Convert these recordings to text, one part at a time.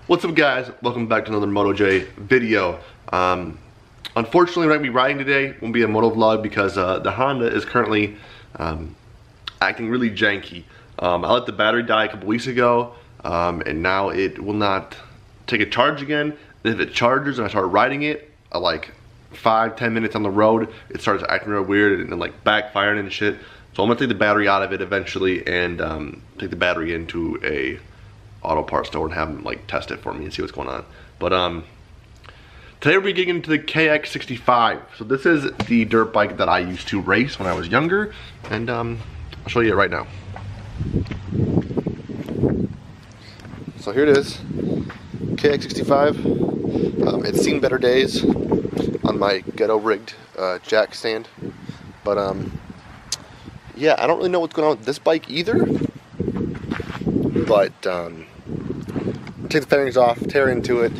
What's up guys, welcome back to another MotoJ video. Unfortunately we're not going to be riding today, it won't be a moto vlog because the Honda is currently acting really janky. I let the battery die a couple weeks ago and now it will not take a charge again. And if it charges and I start riding it at like 5-10 minutes on the road, it starts acting real weird and like backfiring and shit. So I'm going to take the battery out of it eventually and take the battery into a auto parts store and have them like test it for me and see what's going on. But today we're getting into the KX-65. So this is the dirt bike that I used to race when I was younger, and I'll show you it right now. So here it is, KX-65. It's seen better days on my ghetto rigged jack stand, but yeah, I don't really know what's going on with this bike either. But take the fairings off, tear into it.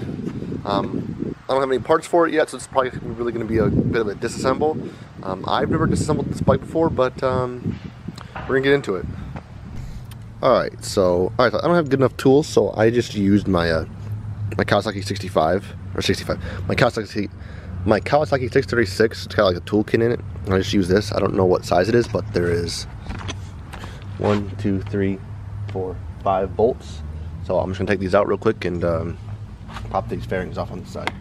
I don't have any parts for it yet, so it's probably really going to be a bit of a disassemble. I've never disassembled this bike before, but we're going to get into it. Alright, so I don't have good enough tools, so I just used my my Kawasaki 65, or 65, my Kawasaki 636. It's got like a tool kit in it. I just use this. I don't know what size it is, but there is 1, 2, 3, 4, 5 bolts. So I'm just gonna take these out real quick and pop these fairings off on the side.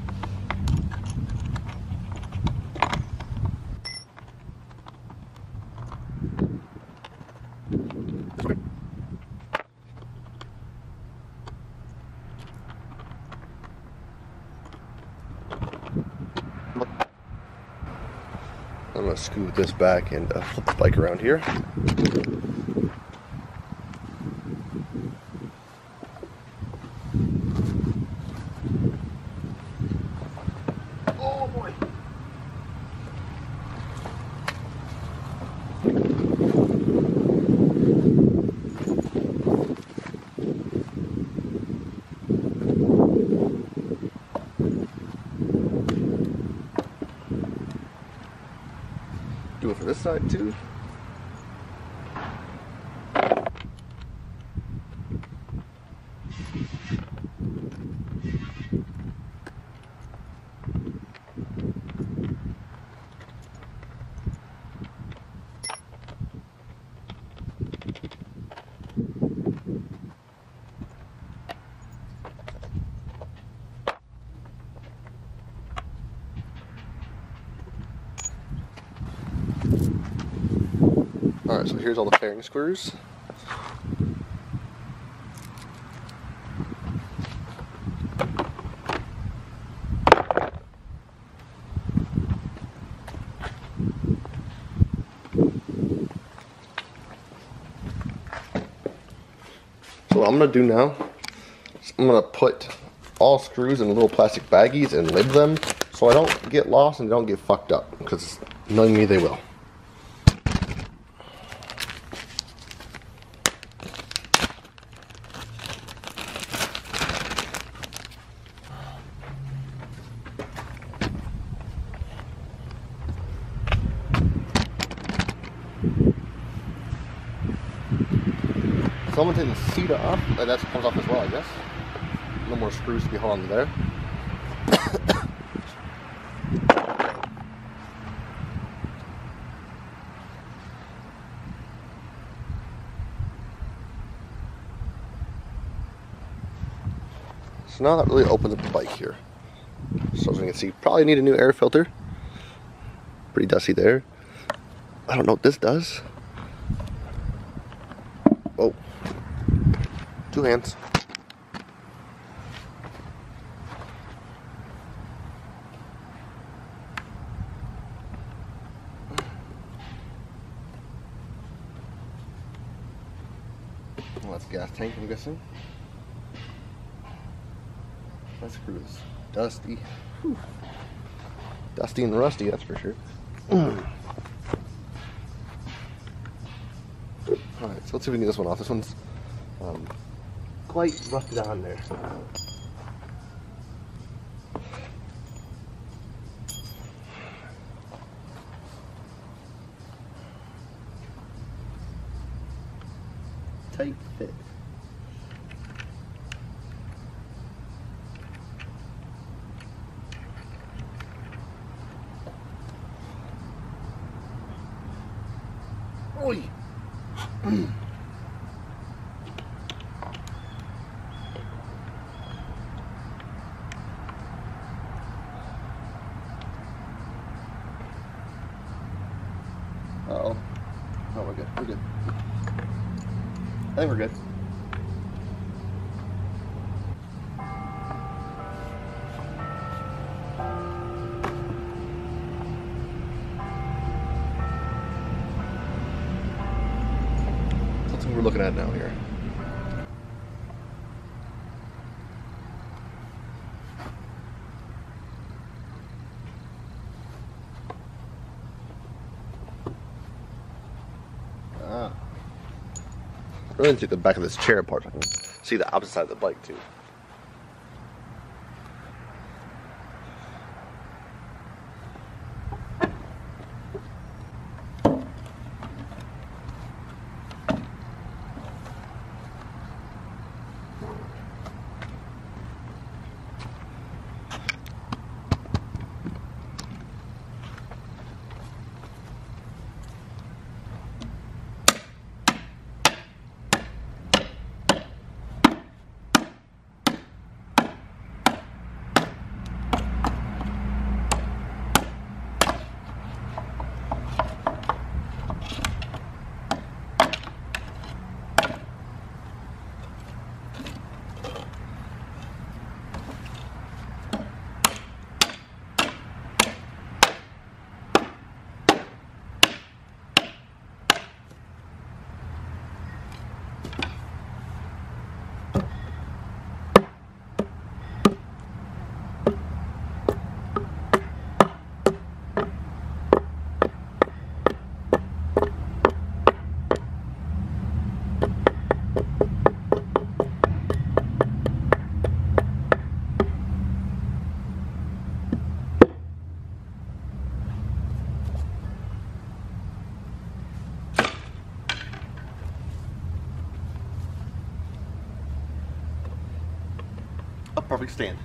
I'm gonna scoot this back and flip the bike around here. Oh boy! Do it for this side too. Alright, so here's all the fairing screws. So what I'm going to do now is I'm going to put all screws in little plastic baggies and lid them so I don't get lost and don't get fucked up, because knowing me, they will. So I'm going to take the seat off, and that comes off as well, I guess. No more screws to be holding on there. So now that really opens up the bike here. So as you can see, probably need a new air filter. Pretty dusty there. I don't know what this does. Oh. 2 hands. Well, that's gas tank, I'm guessing. That screw is dusty. Whew. Dusty and rusty, that's for sure. Alright, so let's see if we can get this one off. This one's quite rusted on there. Tight fit. Uh-oh. No, we're good. We're good. I think we're good. That's what we're looking at now here. I really take the back of this chair apart so I can see the opposite side of the bike too. A perfect stand.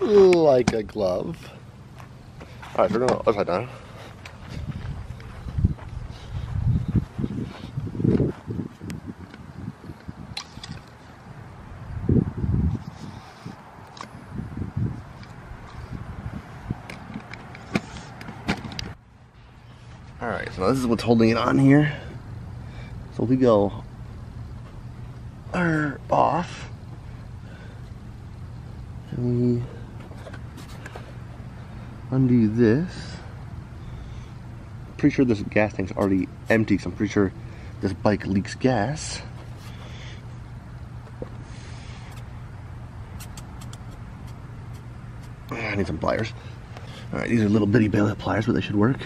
Like a glove. Alright, so we're going upside down. Alright, so this is what's holding it on here. So we go off. And we undo this. Pretty sure this gas tank's already empty, so I'm pretty sure this bike leaks gas. I need some pliers. Alright, these are little bitty bayonet pliers, but they should work.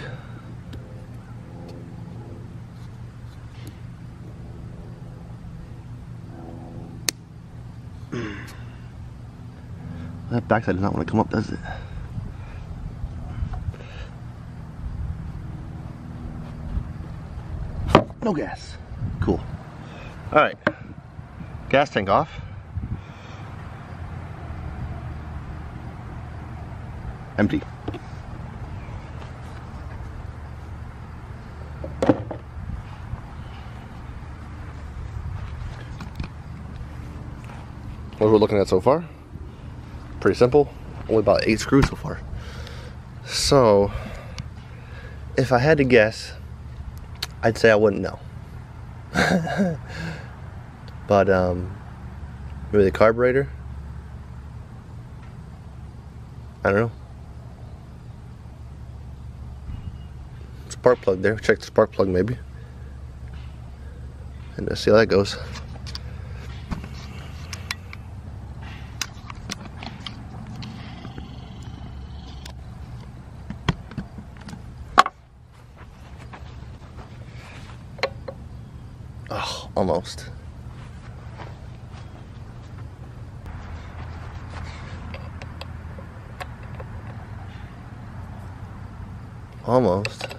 That backside does not want to come up, does it? No gas. Cool. Alright. Gas tank off. Empty. What we're looking at so far? Pretty simple. Only about 8 screws so far. So, if I had to guess, I'd say I wouldn't know. But maybe the carburetor? I don't know. Spark plug there. Check the spark plug maybe. And let's see how that goes. Oh, almost. Almost.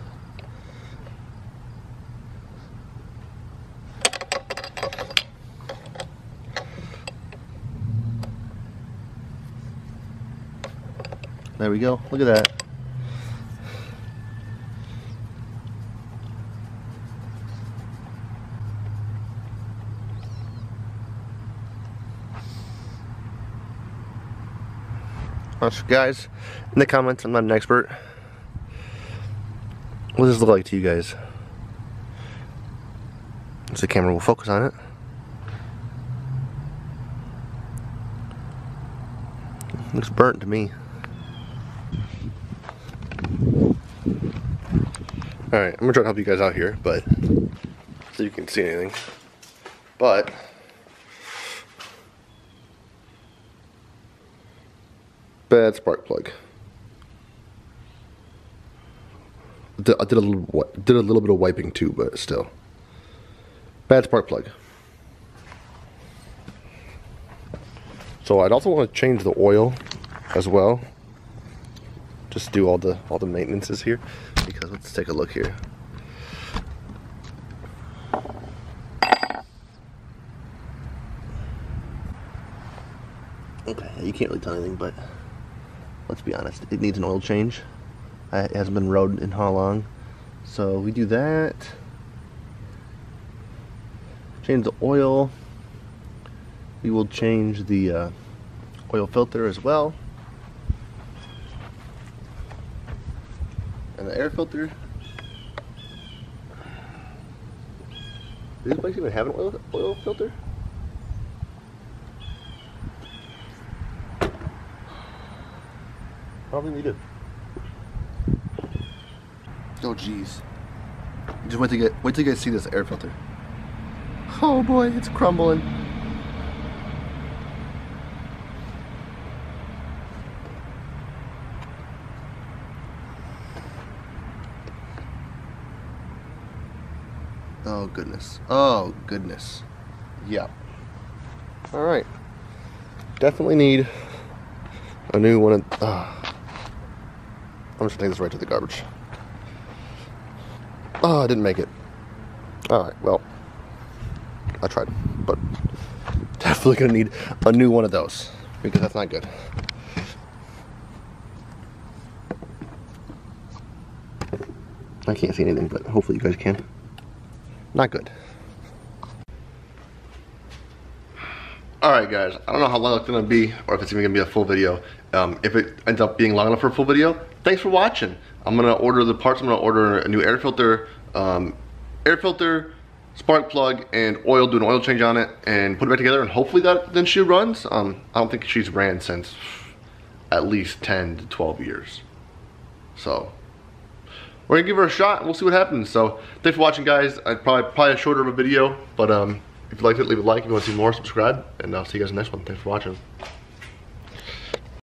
There we go. Look at that. Guys, in the comments, I'm not an expert. What does this look like to you guys? So the camera will focus on it. Looks burnt to me. Alright, I'm gonna try to help you guys out here, but so you can see anything. But bad spark plug. I did a little bit of wiping too, but still. Bad spark plug. So I'd also want to change the oil as well. Just do all the maintenances here, because let's take a look here. Okay, you can't really tell anything, but let's be honest, it needs an oil change. It hasn't been rode in how long. So we do that. Change the oil. We will change the oil filter as well. And the air filter. Do these bikes even have an oil filter? I don't think they do. Oh geez. Just wait till you guys see this air filter. Oh boy, it's crumbling. Oh goodness. Oh goodness. Yeah. Alright. Definitely need a new one of I'm just gonna take this right to the garbage. Oh, I didn't make it. Alright, well, I tried, but definitely gonna need a new one of those, because that's not good. I can't see anything, but hopefully you guys can. Not good. Alright guys, I don't know how long it's gonna be, or if it's even gonna be a full video. If it ends up being long enough for a full video, thanks for watching. I'm gonna order the parts. I'm gonna order a new air filter, spark plug, and oil. Do an oil change on it, and put it back together. And hopefully that then she runs. I don't think she's ran since at least 10 to 12 years. So we're gonna give her a shot, and we'll see what happens. So thanks for watching, guys. Probably a shorter of a video, but if you liked it, leave a like. If you want to see more, subscribe, and I'll see you guys in the next one. Thanks for watching.